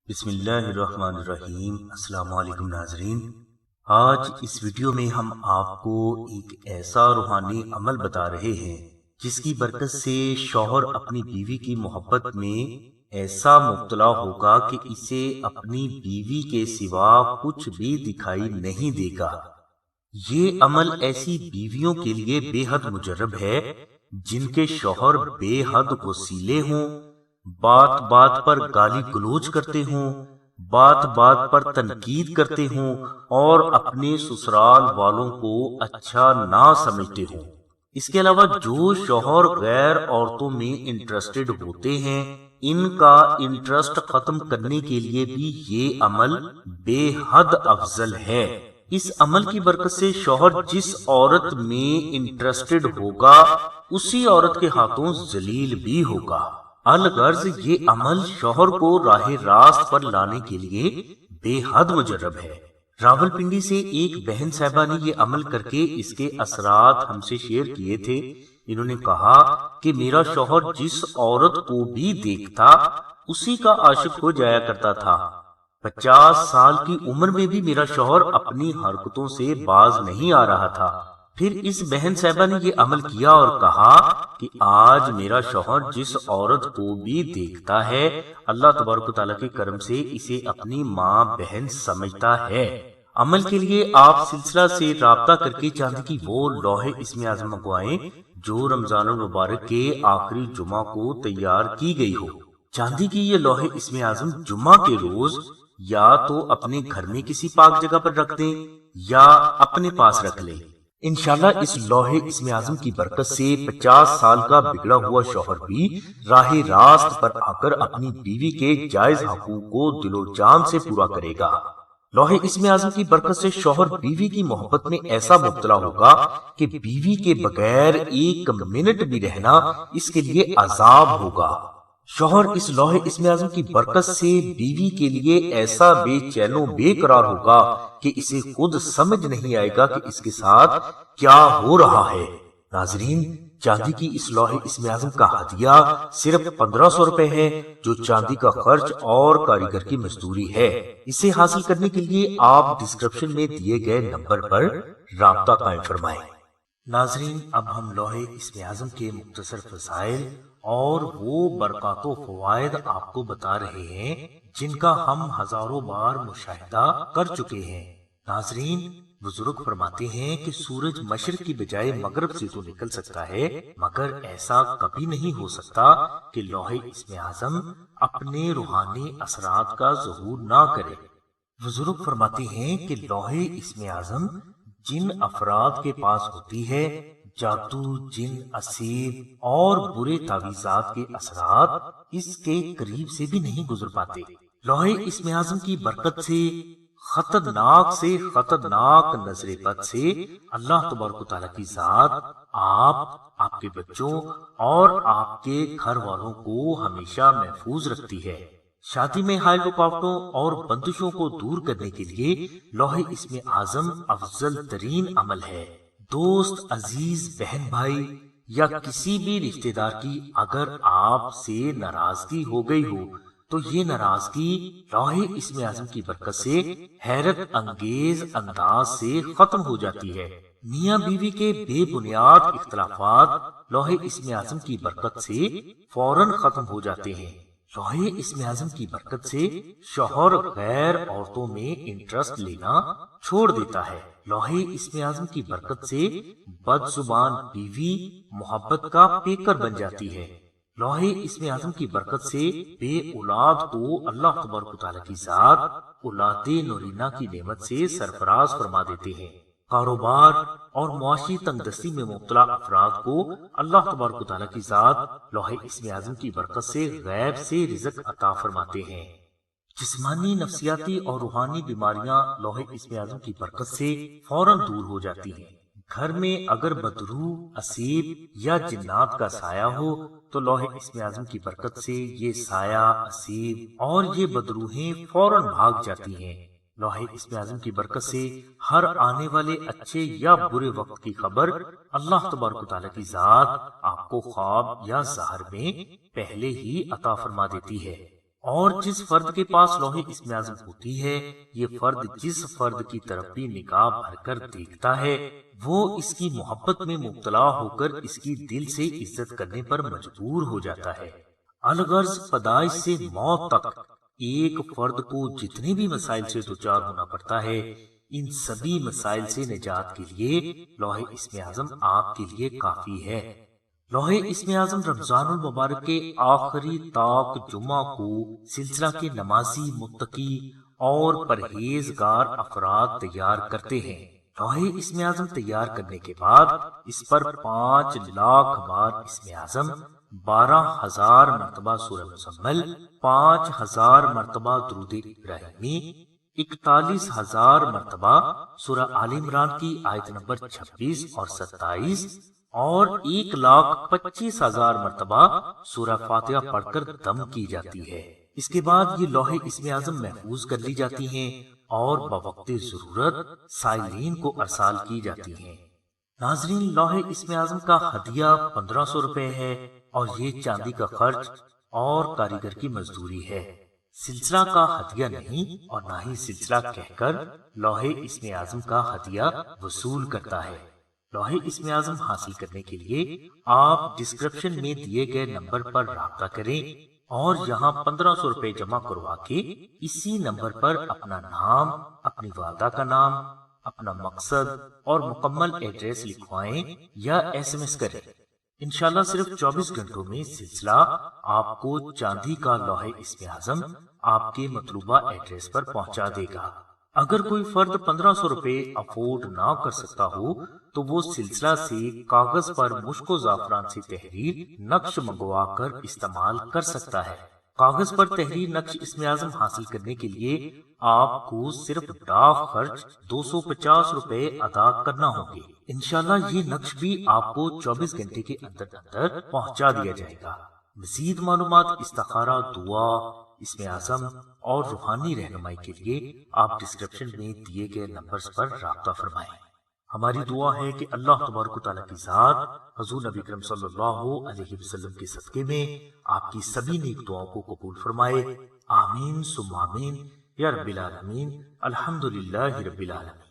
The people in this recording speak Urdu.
بسم اللہ الرحمن الرحیم۔ السلام علیکم ناظرین، آج اس ویڈیو میں ہم آپ کو ایک ایسا روحانی عمل بتا رہے ہیں جس کی برکت سے شوہر اپنی بیوی کی محبت میں ایسا مبتلا ہوگا کہ اسے اپنی بیوی کے سوا کچھ بھی دکھائی نہیں دے گا۔ یہ عمل ایسی بیویوں کے لیے بے حد مجرب ہے جن کے شوہر بے حد غصیلے ہوں، بات بات پر گالی گلوچ کرتے ہوں، بات بات پر تنقید کرتے ہوں اور اپنے سسرال والوں کو اچھا نہ سمجھتے ہوں۔ اس کے علاوہ جو شوہر غیر عورتوں میں انٹرسٹڈ ہوتے ہیں، ان کا انٹرسٹ ختم کرنے کے لیے بھی یہ عمل بے حد افضل ہے۔ اس عمل کی برکت سے شوہر جس عورت میں انٹرسٹڈ ہوگا اسی عورت کے ہاتھوں ذلیل بھی ہوگا۔ الغرض یہ عمل شوہر کو راہ راست پر لانے کے لیے بے حد مجرب ہے۔ راول پنڈی سے ایک بہن صاحبہ نے یہ عمل کر کے اس کے اثرات ہم سے شیئر کیے تھے۔ انہوں نے کہا کہ میرا شوہر جس عورت کو بھی دیکھتا اسی کا عاشق ہو جایا کرتا تھا۔ 50 سال کی عمر میں بھی میرا شوہر اپنی حرکتوں سے باز نہیں آ رہا تھا۔ پھر اس بہن صاحبہ نے یہ عمل کیا اور کہا کہ آج میرا شوہر جس عورت کو بھی دیکھتا ہے اللہ تبارک و تعالیٰ کے کرم سے اسے اپنی ماں بہن سمجھتا ہے۔ عمل کے لیے آپ سلسلہ سے رابطہ کر کے چاندی کی وہ لوح اسم اعظم منگوائیں جو رمضان المبارک کے آخری جمعہ کو تیار کی گئی ہو۔ چاندی کی یہ لوح اسم اعظم جمعہ کے روز یا تو اپنے گھر میں کسی پاک جگہ پر رکھ دیں یا اپنے پاس رکھ لیں۔ انشاءاللہ اس لوح اسم اعظم کی برکت سے 50 سال کا بگڑا ہوا شوہر بھی راہ راست پر آ کر اپنی بیوی کے جائز حقوق کو دل و جان سے پورا کرے گا۔ لوح اسم اعظم کی برکت سے شوہر بیوی کی محبت میں ایسا مبتلا ہوگا کہ بیوی کے بغیر ایک منٹ بھی رہنا اس کے لیے عذاب ہوگا۔ شوہر اس لوح اسم اعظم کی برکت سے بیوی کے لیے ایسا بے چین و بے قرار ہوگا کہ اسے خود سمجھ نہیں آئے گا کہ اس کے ساتھ کیا ہو رہا ہے۔ ناظرین، چاندی کی اس لوح اسم اعظم کا ہدیہ صرف 1500 روپے ہے جو چاندی کا خرچ اور کاریگر کی مزدوری ہے۔ اسے حاصل کرنے کے لیے آپ ڈسکرپشن میں دیے گئے نمبر پر رابطہ قائم فرمائیں۔ ناظرین، اب ہم لوح اسم اعظم کے مختصر فضائل اور وہ برکات و فوائد آپ کو بتا رہے ہیں جن کا ہم ہزاروں بار مشاہدہ کر چکے ہیں۔ ناظرین، بزرگ فرماتے ہیں کہ سورج مشرق کی بجائے مغرب سے تو نکل سکتا ہے مگر ایسا کبھی نہیں ہو سکتا کہ لوح اسم اعظم اپنے روحانی اثرات کا ظہور نہ کرے۔ بزرگ فرماتے ہیں کہ لوح اسم اعظم جن افراد کے پاس ہوتی ہے جادو، جن، اسیر اور برے تعویذات کے اثرات اس کے قریب سے بھی نہیں گزر پاتے۔ لوح اسم اعظم کی برکت سے خطرناک نظر بد سے اللہ تبارک و تعالیٰ کی ذات آپ کے بچوں اور آپ کے گھر والوں کو ہمیشہ محفوظ رکھتی ہے۔ شادی میں حائل رکاوٹوں اور بندشوں کو دور کرنے کے لیے لوح اسم اعظم افضل ترین عمل ہے۔ دوست، عزیز، بہن بھائی یا کسی بھی رشتہ دار کی اگر آپ سے ناراضگی ہو گئی ہو تو یہ ناراضگی لوح اسم اعظم کی برکت سے حیرت انگیز انداز سے ختم ہو جاتی ہے۔ میاں بیوی کے بے بنیاد اختلافات لوح اسم اعظم کی برکت سے فوراً ختم ہو جاتے ہیں۔ لوح اسم اعظم کی برکت سے شوہر غیر عورتوں میں انٹرسٹ لینا چھوڑ دیتا ہے۔ لوح اسم اعظم کی برکت سے بد زبان بیوی محبت کا پیکر بن جاتی ہے۔ لوح اسم اعظم کی برکت سے بے اولاد کو اللہ تبارک و تعالیٰ کی ذات اولاد نورینہ کی نعمت سے سرفراز فرما دیتے ہیں۔ کاروبار اور معاشی تنگ دستی میں مبتلا افراد کو اللہ تبارک و تعالیٰ کی ذات لوح اسم اعظم کی برکت سے غیب سے رزق عطا فرماتے ہیں۔ جسمانی، نفسیاتی اور روحانی بیماریاں لوح اسم اعظم کی برکت سے فوراً دور ہو جاتی ہیں۔ گھر میں اگر بدروح، اسیر یا جنات کا سایہ ہو تو لوح اسم اعظم کی برکت سے یہ سایہ، اسیر اور یہ بدروحیں فوراً بھاگ جاتی ہیں۔ لوح اسم اعظم کی برکت سے ہر آنے والے اچھے یا برے وقت کی خبر اللہ تبارک و تعالیٰ کی ذات آپ کو خواب یا ظاہر میں پہلے ہی عطا فرما دیتی ہے۔ اور جس فرد کے پاس لوح اسم اعظم ہوتی ہے، یہ فرد جس فرد کی طرف بھی نگاہ بھر کر دیکھتا ہے وہ اس کی محبت میں مبتلا ہو کر اس کی دل سے عزت کرنے پر مجبور ہو جاتا ہے۔ الغرض پیدائش سے موت تک ایک فرد کو جتنے بھی مسائل سے دوچار ہونا پڑتا ہے، ان سبھی مسائل سے نجات کے لیے لوح اسم اعظم آپ کے لیے کافی ہے۔ لوح اسم اعظم رمضان المبارک کے آخری طاق جمعہ کو سلسلہ کے نمازی، متقی اور پرہیزگار افراد تیار کرتے ہیں۔ لوح اسم اعظم تیار کرنے کے بعد اس پر 5 لاکھ بار اسم اعظم، 12,000 مرتبہ سورہ مزمل، 5,000 مرتبہ درود ابراہیمی، 41,000 مرتبہ سورہ آل عمران کی آیت نمبر 26 اور 27 اور 1,25,000 مرتبہ سورہ فاتحہ پڑھ کر دم کی جاتی ہے۔ اس کے بعد یہ لوح اسم اعظم محفوظ کر لی جاتی ہیں اور بوقت ضرورت سائلین کو ارسال کی جاتی ہیں۔ ناظرین، لوح اسم اعظم کا ہدیہ 1500 روپے ہے اور یہ چاندی کا خرچ اور کاریگر کی مزدوری ہے۔ سلسلہ کا ہدیہ نہیں اور نہ ہی سلسلہ کہہ کر لوح اسم اعظم کا ہدیہ وصول کرتا ہے۔ لوح اسم اعظم حاصل کرنے کے لیے آپ ڈسکرپشن میں دیے گئے نمبر پر رابطہ کریں اور یہاں 1500 روپے جمع کروا کے اسی نمبر پر اپنا نام، اپنی والدہ کا نام، اپنا مقصد اور مکمل ایڈریس لکھوائیں یا SMS کریں۔ انشاءاللہ صرف 24 گھنٹوں میں سلسلہ آپ کو چاندی کا لوح اسم اعظم آپ کے مطلوبہ ایڈریس پر پہنچا دے گا۔ اگر کوئی فرد 1500 روپے افورڈ نہ کر سکتا ہو تو وہ سلسلہ سے کاغذ پر مشک و زعفران سے تحریر نقش منگوا کر استعمال کر سکتا ہے۔ کاغذ پر تحریر نقش اسم اعظم حاصل کرنے کے لیے آپ کو صرف ڈاک خرچ 250 روپے ادا کرنا ہوں گے۔ انشاءاللہ یہ نقش بھی آپ کو 24 گھنٹے کے اندر پہنچا دیا جائے گا۔ مزید معلومات، استخارہ، دعا، اسم اعظم اور روحانی رہنمائی کے لیے آپ ڈسکرپشن میں دیے گئے نمبرز پر رابطہ فرمائیں۔ ہماری دعا ہے کہ اللہ تبارک و تعالیٰ کی ذات حضور نبی کریم صلی اللہ علیہ وسلم کے صدقے میں آپ کی سبھی نیک دعاؤں کو قبول فرمائے۔ آمین ثم آمین یا رب العالمین۔ الحمدللہ رب العالمین۔